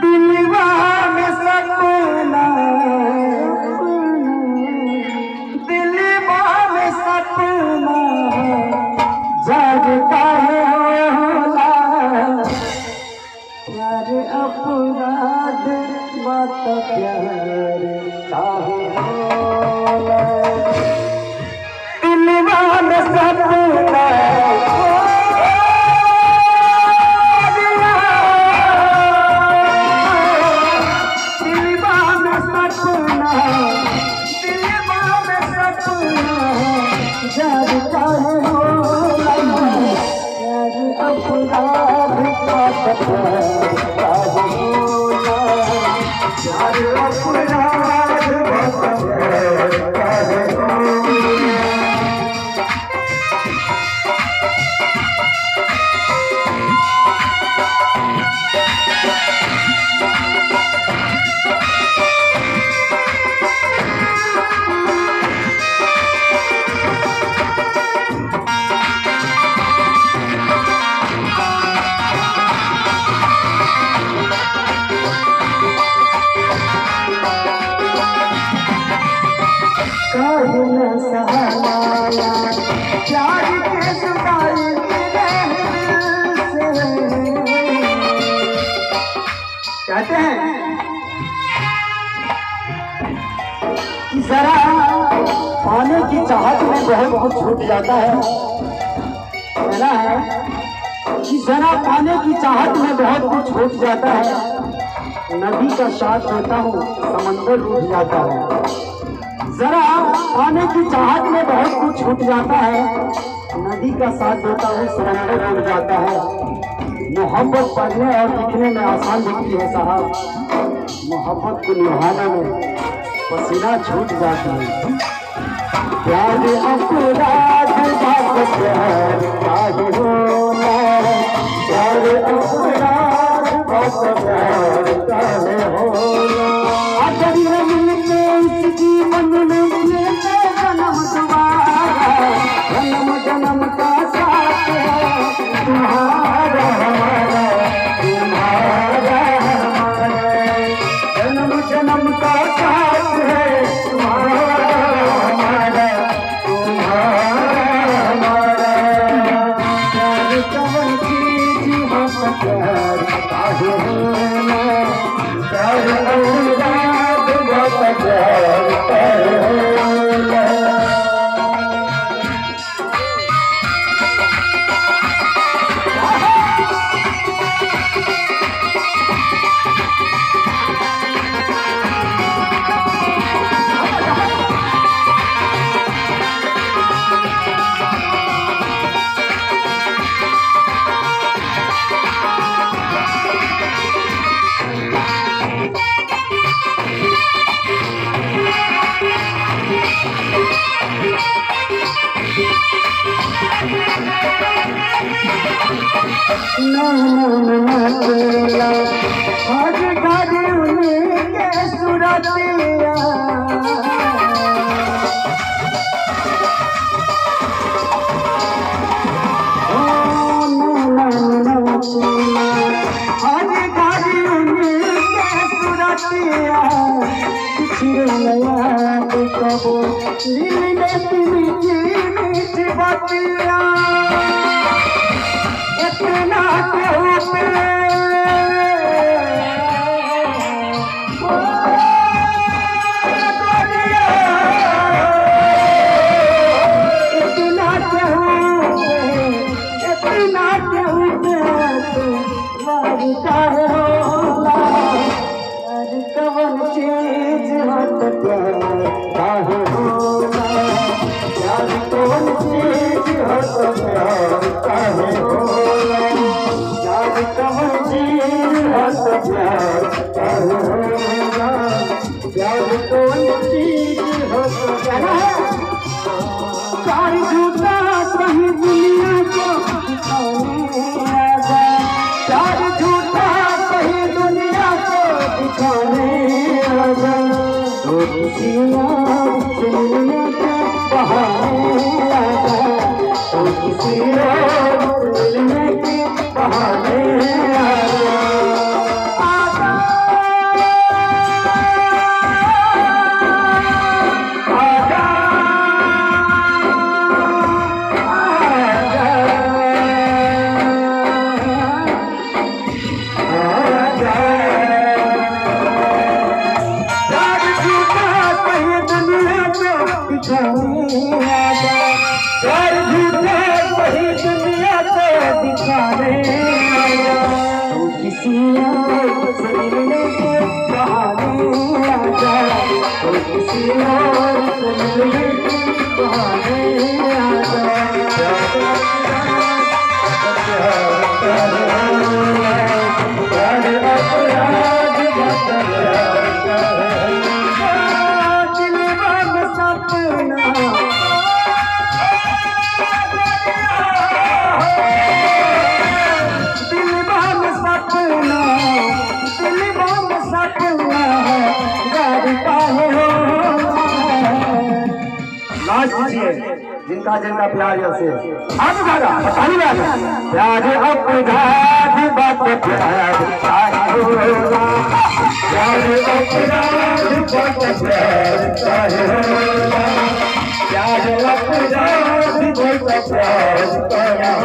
दिलवा में सपना दिलवा में सपना जागता है होला प्यार अपराध बात प्यार काहे होला दिलवा में सपना कहते हैं कि जरा पाने की चाहत में बहुत कुछ छूट जाता है। कहना है कि जरा पाने की चाहत में बहुत कुछ छूट जाता है। नदी का साथ होता हूँ समंदर डूब जाता है। जरा पाने की चाहत में बहुत कुछ छूट जाता है। नदी का साथ होता हूँ समंदर डूब जाता है। मोहब्बत पढ़ने और लिखने में आसान होती है साहब, मोहब्बत को निभाने में पसीना छूट जाती है। प्यार अपराध बात प्यार काहे होला, प्यार अपराध बात प्यार काहे होला। अगर मिलते इस जीवन में मिलते जन्म दोबारा, जन्म जन्म का साथ है तुम्हारा जन्म का साथ है तुम्हारा प्यार कवन चीज हो प्यार काहे होला, प्यार औलाद बहुत प्यार काहे होला। हर गाड़ी उनके सुरतिया हर गाड़ी उनके सुरतिया कबो नीले मीठी मीठी बतिया इतना कवन चीज काहे होला, प्यार कवन चीज प्यार काहे होला, प्यार कवन चीज प्यार काहे होला, प्यार कवन चीज प्यार झूठा सही दुनिया को दिखाने आजा, प्यार झूठा सही दुनिया को दिखाने आजा। तो किसिया दुनिया के बहाने आजा, तो किसी और मिलने की बहाने किसी और से मिलने के बहाने आजा, किसी और से मिलने के बहाने जिनका जिनका प्यार से आगे भागा बतानी बात प्यार अपराध बात प्यार प्यार अपराध बात प्यार प्यार अपराध बात प्यार प्यार